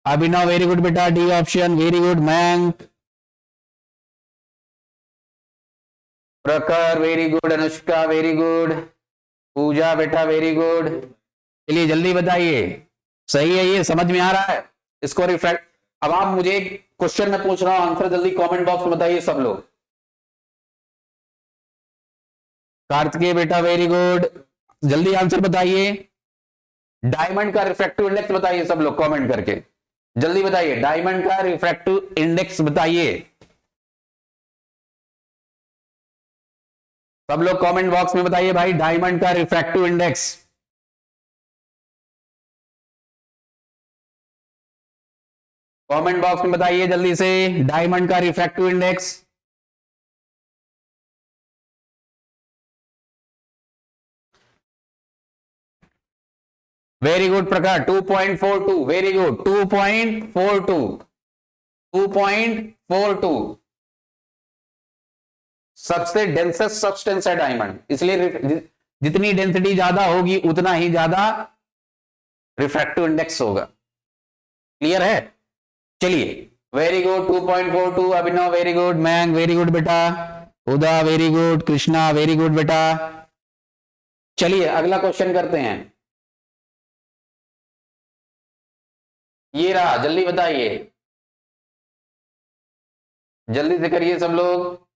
Abhinav very good बेटा, D option, very good. Mayank, Prakhar very good, Anushka very good, Pooja बेटा वेरी गुड। चलिए जल्दी बताइए, सही है ये, समझ में आ रहा है इसको रिफ्रैक्ट। अब आप मुझे क्वेश्चन में पूछ रहा हूं, आंसर जल्दी कमेंट बॉक्स में बताइए सब लोग। कार्तिकेय बेटा वेरी गुड, जल्दी आंसर बताइए। डायमंड का रिफ्रैक्टिव इंडेक्स बताइए सब लोग कमेंट करके, जल्दी बताइए। डायमंड का रिफ्रैक्टिव इंडेक्स बताइए सब लोग, कमेंट बॉक्स में बताइए भाई, डायमंड का रिफ्रैक्टिव इंडेक्स। कमेंट बॉक्स में बताइए जल्दी से, डायमंड का रिफ्रैक्टिव इंडेक्स। वेरी गुड प्रकार, 2.42, वेरी गुड, 2.42, 2.42 सबसे डेंसेस्ट सब्सटेंस है डायमंड, इसलिए जितनी डेंसिटी ज्यादा होगी उतना ही ज्यादा रिफ्रैक्टिव इंडेक्स होगा। क्लियर है। चलिए वेरी गुड, 2.42, अभिनव वेरी गुड, मैंग वेरी गुड बेटा, उदा very good, Krishna very good बेटा। चलिए अगला क्वेश्चन करते हैं, ये रहा, जल्दी बताइए, जल्दी से करिए सब लोग।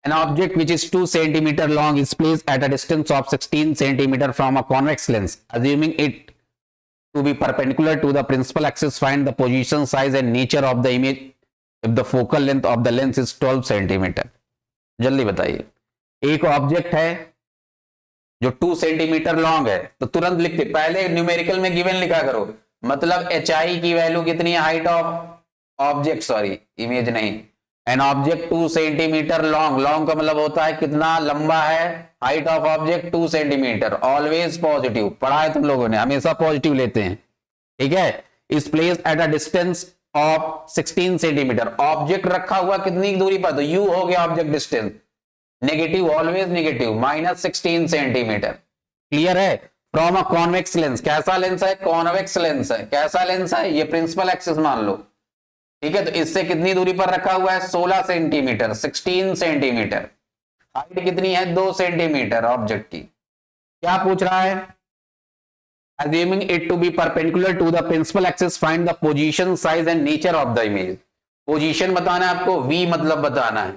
An object which is 2 centimeter long is placed at a distance of 16 centimeter from a convex lens. Assuming it to be perpendicular to the principal axis, find the position, size and nature of the image if the focal length of the lens is 12 centimeter. जल्दी बताइए। एक object है जो 2 centimetre long है, तो तुरंत लिखते, पहले न्यूमेरिकल में गिवन लिखा करो, मतलब HI की वैल्यू कितनी है, height of object, sorry image नहीं, an object 2 centimetre long, long का मतलब होता है कितना लंबा है, height of object 2 centimetre, always positive, पढ़ा है तुम लोगों ने, हमेशा पॉजिटिव लेते हैं, ठीक है। इस place at a distance of 16 centimetre, object रखा हुआ कितनी दूरी पर, तो यू हो गया object distance, negative, always negative, -16 centimetre. Clear है। फ्रॉम अ कॉन्वेक्स लेंस, कैसा लेंस है, कॉन्वेक्स लेंस है, कैसा लेंस है, ये प्रिंसिपल एक्सिस मान लो, ठीक है। तो इससे कितनी दूरी पर रखा हुआ है, 16 सेंटीमीटर, 16 सेंटीमीटर। हाइट कितनी है, 2 सेंटीमीटर ऑब्जेक्ट की। क्या पूछ रहा है, assuming it to be perpendicular to the principal axis, find the position, size and nature of the image। Position बताना है आपको, v मतलब बताना है,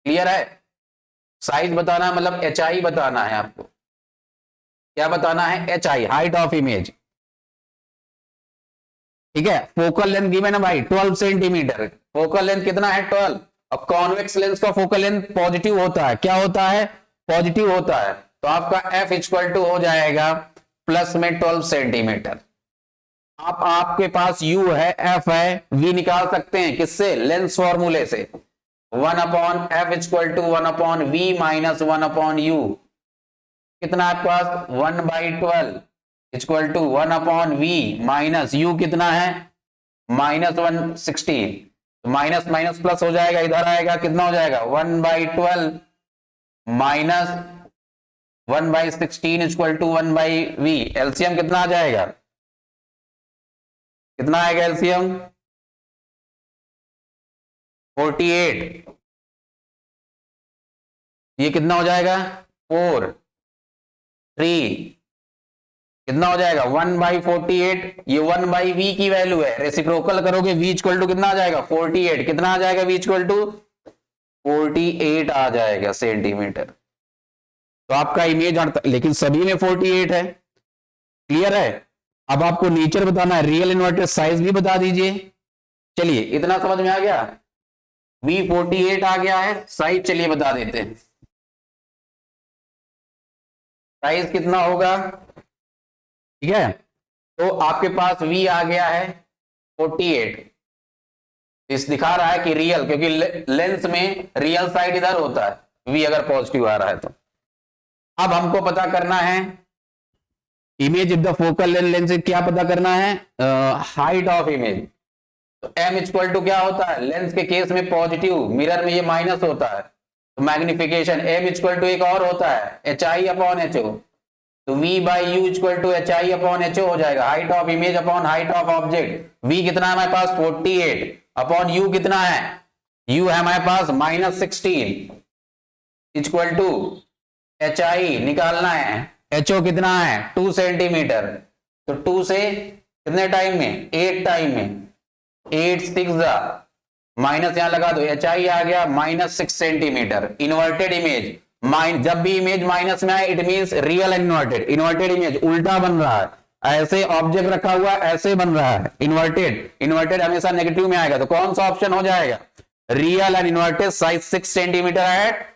क्लियर है। साइज बताना है, मतलब एचआई बताना है आपको। क्या बताना है, एचआई, हाइट ऑफ इमेज, ठीक है। फोकल लेंथ गिवन है भाई 12 सेंटीमीटर, फोकल लेंथ कितना है, 12। अब कॉन्वेक्स लेंस का फोकल लेंथ पॉजिटिव होता है, क्या होता है, पॉजिटिव होता है। तो आपका एफ इक्वल टू हो जाएगा प्लस में 12 सेंटीमीटर। आपके पास u है, f है, v निकाल सकते हैं किससे, लेंस फॉर्मूले से। 1 upon F equal to 1 upon V minus 1 upon U, कितना आपके पास 1/12 equal to 1 upon V minus U कितना है -116। माइनस माइनस प्लस हो जाएगा, इधर आएगा, कितना हो जाएगा 1/12 minus 1/16 equal to 1/v। LCM कितना आ जाएगा, कितना आएगा एलसीएम 48। ये कितना हो जाएगा 4 3, कितना हो जाएगा 1/48। ये 1/v की वैल्यू है, रेसिप्रोकल करोगे v इक्वल टू कितना आ जाएगा 48। कितना आ जाएगा v इक्वल टू 48 आ जाएगा सेंटीमीटर। तो आपका इमेज, लेकिन सभी में 48 है, क्लियर है। अब आपको नेचर बताना है, रियल इन्वर्टेड साइज भी बता दीजिए। चलिए इतना समझ में आ गया, v 48 आ गया है, साइज चलिए बता देते हैं। साइज कितना होगा, ठीक है। तो आपके पास v आ गया है 48, इस दिखा रहा है कि रियल, क्योंकि लेंस में रियल साइड इधर होता है, v अगर पॉजिटिव आ रहा है तो। अब हमको पता करना है image of the focal length से, क्या पता करना है, हाइट ऑफ इमेज। तो m इक्वल टू क्या होता है, लेंस के केस में पॉजिटिव, मिरर में ये माइनस होता है, तो मैग्निफिकेशन m इक्वल टू एक और होता है HI अपॉन HO। तो v by U equal to HI upon HO हो जाएगा, height of image upon height of object. v कितना है हमारे पास 48 अपॉन u कितना है, u है हमारे पास -16 इक्वल टू HI निकालना है, HO कितना है 2 सेंटीमीटर। तो 2 से कितने टाइम में, 8 टाइम में, 8 6 माइनस यहां लगा दो, HI आ गया -6 सेंटीमीटर। इन्वर्टेड इमेज, जब भी इमेज माइनस में आए it means real and inverted. Inverted image उल्टा बन रहा है, ऐसे ऑब्जेक्ट रखा हुआ ऐसे बन रहा है, इन्वर्टेड। इन्वर्टेड हमेशा नेगेटिव में आएगा, तो कौन सा ऑप्शन हो जाएगा, real and inverted, size 6 centimetre at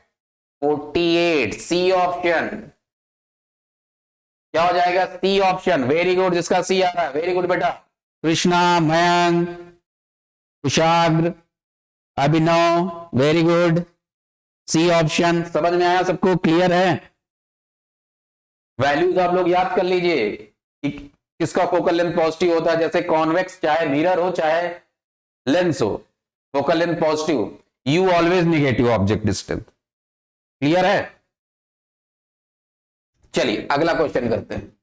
48, C option. क्या हो जाएगा, सी ऑप्शन। वेरी गुड, जिसका सी आ रहा है वेरी गुड बेटा, कृष्णा, मयंक, कुशाग्र, अभिनव, वेरी गुड, सी ऑप्शन। समझ में आया सबको, क्लियर है। वैल्यूज आप लोग याद कर लीजिए कि किसका फोकल लेंथ पॉजिटिव होता है, जैसे कॉन्वेक्स, चाहे मिरर हो चाहे लेंस हो, focal length positive, you always negative object distance, clear है। चलिए अगला क्वेश्चन करते हैं।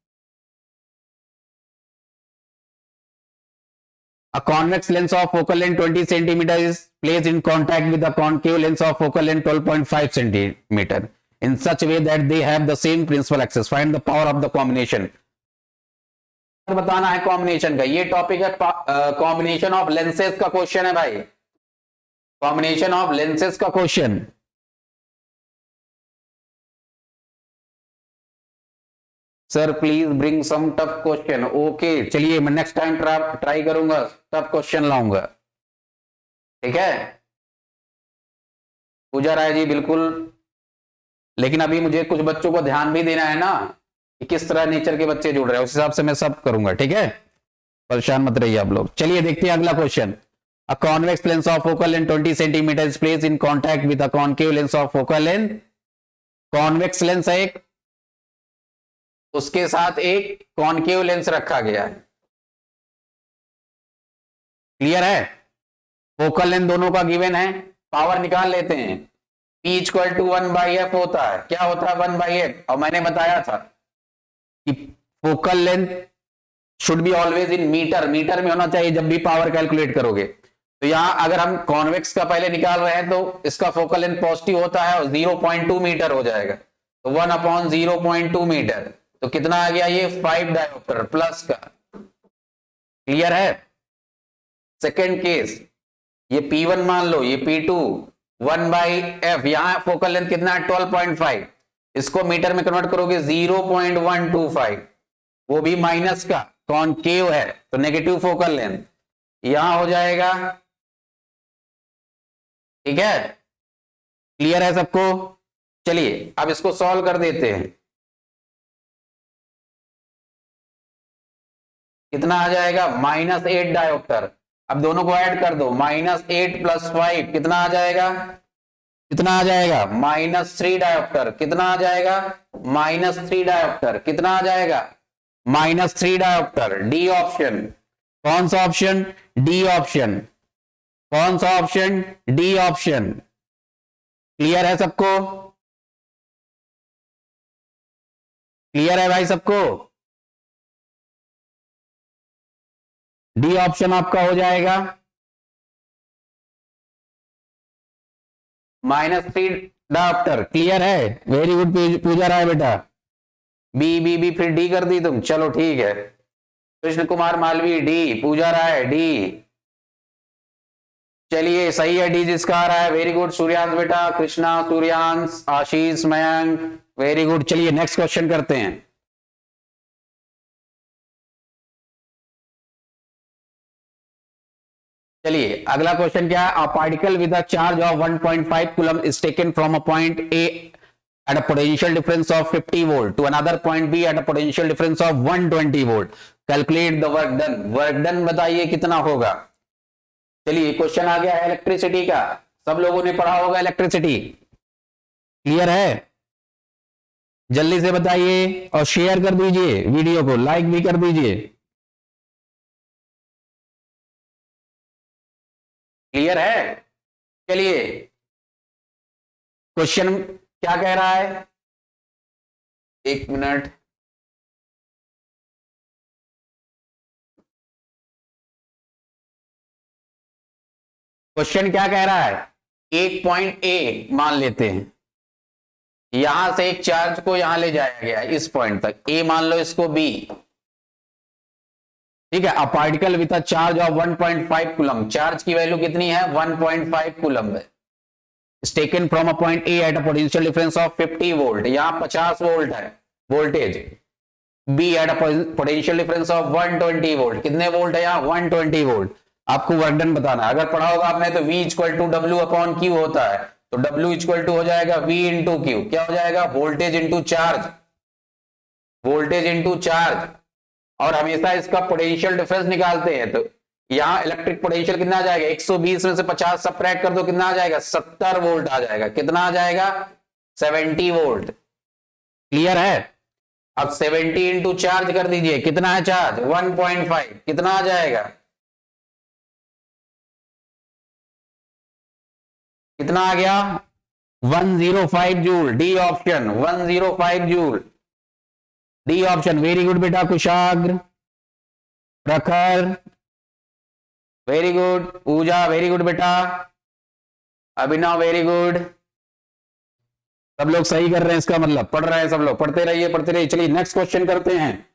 A convex lens of focal length 20 centimeter is placed in contact with the concave lens of focal length 12.5 centimeter in such a way that they have the same principal axis. Find the power of the combination. बताना है combination का, ये topic है combination of lenses का question है भाई, combination of lenses का question. Sir please bring some tough question. Okay चलिए, मैं नेक्स्ट टाइम ट्राई करूंगा, टफ क्वेश्चन लाऊंगा, ठीक है। पूजा राय जी बिल्कुल, लेकिन अभी मुझे कुछ बच्चों को ध्यान भी देना है ना कि किस तरह नेचर के बच्चे जुड़ रहे हैं, उस हिसाब से मैं सब करूंगा, ठीक है। परेशान मत रहिए आप लोग। चलिए देखते हैं अगला question. A convex lens of focal length 20 centimetre is placed in contact with a concave lens of focal length. Convex lens है एक, उसके साथ एक कॉन्केव लेंस रखा गया है, क्लियर है। फोकल लेंथ दोनों का गिवन है, पावर निकाल लेते हैं। P इक्वल टू 1/f होता है, क्या होता है 1/f, और मैंने बताया था कि focal length should be always in metre, metre में होना चाहिए जब भी पावर कैलकुलेट करोगे। तो यहां अगर हम कॉन्वेक्स का पहले निकाल रहे हैं तो इसका फोकल लेंथ पॉजिटिव होता है और 0.2 मीटर हो जाएगा, तो 1/0.2 मीटर, तो कितना आ गया ये 5 डायोप्टर प्लस का। क्लियर है? सेकेंड केस, ये P1 मान लो, ये P2, 1/f, यहां फोकल लेंथ कितना है 12.5, इसको मीटर में कन्वर्ट करोगे 0.125, वो भी माइनस का, कॉनकेव है तो नेगेटिव फोकल लेंथ, यहां हो जाएगा। ठीक है, क्लियर है सबको? चलिए अब इसको सॉल्व कर देते हैं। कितना आ जाएगा -8 डायोप्टर। अब दोनों को ऐड कर दो, -8 + 5 कितना आ जाएगा, कितना आ जाएगा -3 डायोप्टर, कितना आ जाएगा -3 डायोप्टर, कितना आ जाएगा -3 डायोप्टर। डी ऑप्शन, कौन सा ऑप्शन? डी ऑप्शन, कौन सा ऑप्शन? D option. क्लियर है सबको? क्लियर है भाई सबको? डी ऑप्शन आपका हो जाएगा -3 डायोप्टर। क्लियर है? वेरी गुड पूजा राय बेटा। बी बी बी फिर डी कर दी तुम, चलो ठीक है। कृष्ण कुमार मालवी डी, पूजा राय डी, चलिए सही है डी जिसका आ रहा है। वेरी गुड सूर्यांश बेटा, कृष्णा, सूर्यांश, आशीष, मयंक, वेरी गुड। चलिए नेक्स्ट क्वेश्चन करते हैं। चलिए अगला क्वेश्चन क्या है? A particle with a charge of 1.5 coulomb is taken from a point A at a potential difference of 50 volt to another point B at a potential difference of 120 volt. Calculate the work done. Work done बताइए कितना होगा। चलिए question आ गया है electricity का, सब लोगों ने पढ़ा होगा इलेक्ट्रिसिटी। क्लियर है? जल्दी से बताइए और शेयर कर दीजिए, वीडियो को लाइक भी कर दीजिए। क्लियर है? चलिए क्वेश्चन क्या कह रहा है, एक मिनट। क्वेश्चन क्या कह रहा है? एक पॉइंट ए मान लेते हैं, यहां से एक चार्ज को यहां ले जाया गया इस पॉइंट तक, ए मान लो इसको बी। ठीक है, a particle with a charge of 1.5 coulomb, charge की वैल्यू कितनी है 1.5 कूलम है, taken from a point A at a potential difference of 50 volt, यहां 50 वोल्ट है voltage, B at a potential difference of 120 volt, कितने volt है यहाँ 120 volt. आपको वर्क डन बताना है, अगर पढ़ा होगा आपने तो V = W/Q होता है, तो W = हो जाएगा V × Q, क्या हो जाएगा voltage into charge, voltage into charge. और हमेशा इसका पोटेंशियल डिफरेंस निकालते हैं, तो यहां इलेक्ट्रिक पोटेंशियल कितना आ जाएगा 120 में से 50 सबट्रैक्ट कर दो, कितना आ जाएगा 70 वोल्ट आ जाएगा, कितना आ जाएगा 70 वोल्ट। क्लियर है? अब 70 इंटू चार्ज कर दीजिए, कितना है चार्ज 1.5, कितना आ जाएगा, कितना आ गया 105 joule. D option 105 joule, D option. Very good बेटा कुशाग्र, प्रखर, वेरी गुड पूजा, वेरी गुड बेटा अभिनव, वेरी गुड। सब लोग सही कर रहे हैं, इसका मतलब पढ़ रहे हैं सब लोग, पढ़ते रहिए पढ़ते रहिए। चलिए नेक्स्ट क्वेश्चन करते हैं।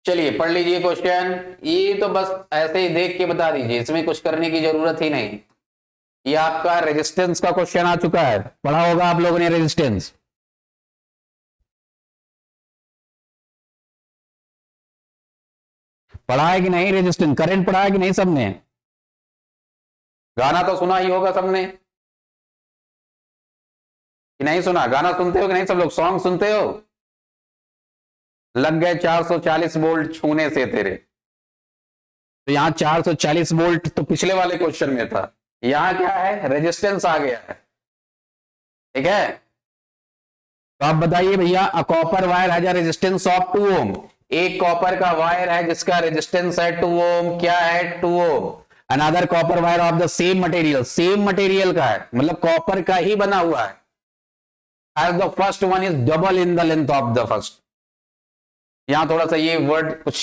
चलिए पढ़ लीजिए क्वेश्चन, ये तो बस ऐसे ही देख के बता दीजिए, इसमें कुछ करने की जरूरत ही नहीं। ये आपका रेजिस्टेंस का क्वेश्चन आ चुका है, पढ़ा होगा आप लोगों ने रेजिस्टेंस। पढ़ा है कि नहीं रेजिस्टेंस, करंट पढ़ा है कि नहीं सबने? गाना तो सुना ही होगा सबने कि नहीं सुना? गाना सुनते हो कि नहीं सब लोग, सॉन्ग सुनते हो? लग गए 440 वोल्ट छूने से तेरे, तो यहां 440 वोल्ट तो पिछले वाले क्वेश्चन में था, यहां क्या है रेजिस्टेंस आ गया है। ठीक है, तो आप बताइए भैया, a copper wire has a resistance of 2 ओम, एक कॉपर का वायर है जिसका रेजिस्टेंस है 2 ओम, क्या है 2 ohm. Another copper wire of the same material, same material का है मतलब कॉपर का ही बना हुआ है, as the first one is double in the length of the first. यहां थोड़ा सा ये वर्ड कुछ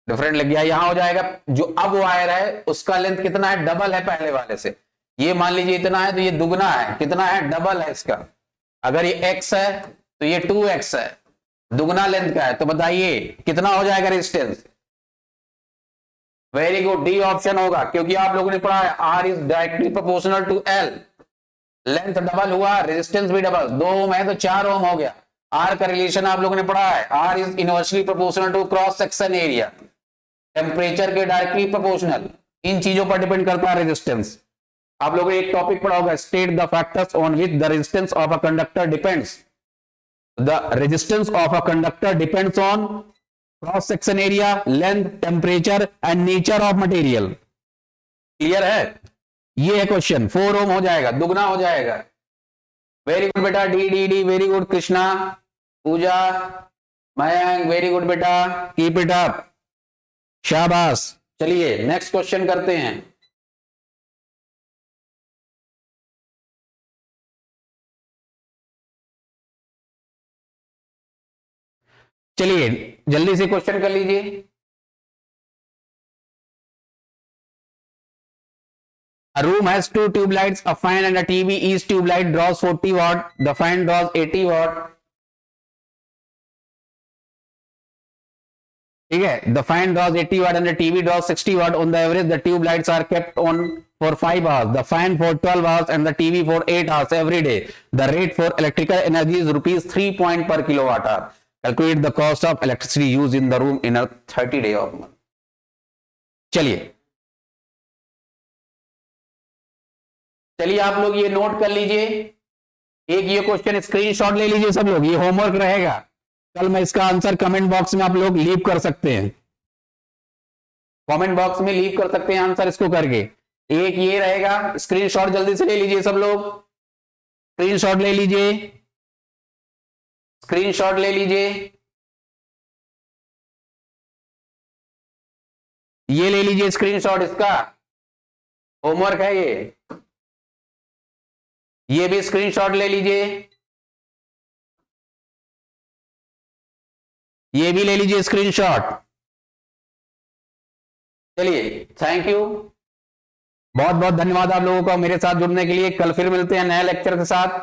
डिफरेंट लग गया, यहां हो जाएगा जो अब वायर है उसका लेंथ कितना है, डबल है पहले वाले से। ये मान लीजिए इतना है तो ये दुगना है, कितना है, डबल है इसका। अगर ये x है तो ये 2x है, दुगना लेंथ का है, तो बताइए कितना हो जाएगा resistance. Very good, D option होगा, क्योंकि आप लोगों ने पढ़ा है R is directly proportional to L, length double हुआ रेजिस्टेंस भी डबल, 2 ओम है तो 4 ओम हो गया। R का रिलेशन आप लोगों ने पढ़ा है, R is inversely proportional to cross section area, temperature के डायरेक्टली प्रोपोर्शनल, इन चीजों पर डिपेंड करता है रेजिस्टेंस। आप लोगों ने एक टॉपिक पढ़ा होगा, state the factors on which the resistance of a conductor depends. The resistance of a conductor depends on cross section area, length, temperature and nature of material. Clear है, ये है क्वेश्चन। 4 ओम हो जाएगा, दुगना हो जाएगा। वेरी गुड बेटा, D D D, very good Krishna, Pooja, Mayank, very good बेटा, कीप इट अप, शाबाश। चलिए नेक्स्ट क्वेश्चन करते हैं। चलिए जल्दी से क्वेश्चन कर लीजिए। A room has 2 tube lights, a fan and a TV. Each tube light draws 40 watt. The fan draws 80 watt. ठीक है, the fan draws 80 watt and the TV draws 60 watt. On the average, the tube lights are kept on for 5 hours, the fan for 12 hours and the TV for 8 hours every day. The rate for electrical energy is rupees 3 point per kilowatt hour. Calculate the cost of electricity used in the room in a 30 day of month. चलिए आप लोग ये note कर लीजिए। एक ये question screenshot ले लीजिए सब लोग, ये होमवर्क रहेगा, कल मैं इसका आंसर कमेंट बॉक्स में आप लोग लीव कर सकते हैं, कमेंट बॉक्स में लीव कर सकते हैं आंसर इसको करके। एक ये रहेगा, स्क्रीनशॉट जल्दी से ले लीजिए सब लोग, स्क्रीनशॉट ले लीजिए, स्क्रीनशॉट ले लीजिए, ये ले लीजिए स्क्रीनशॉट, इसका होमवर्क है ये भी स्क्रीनशॉट ले लीजिए, ये भी ले लीजिए स्क्रीनशॉट। चलिए थैंक यू, बहुत बहुत धन्यवाद आप लोगों का मेरे साथ जुड़ने के लिए। कल फिर मिलते हैं नए लेक्चर के साथ।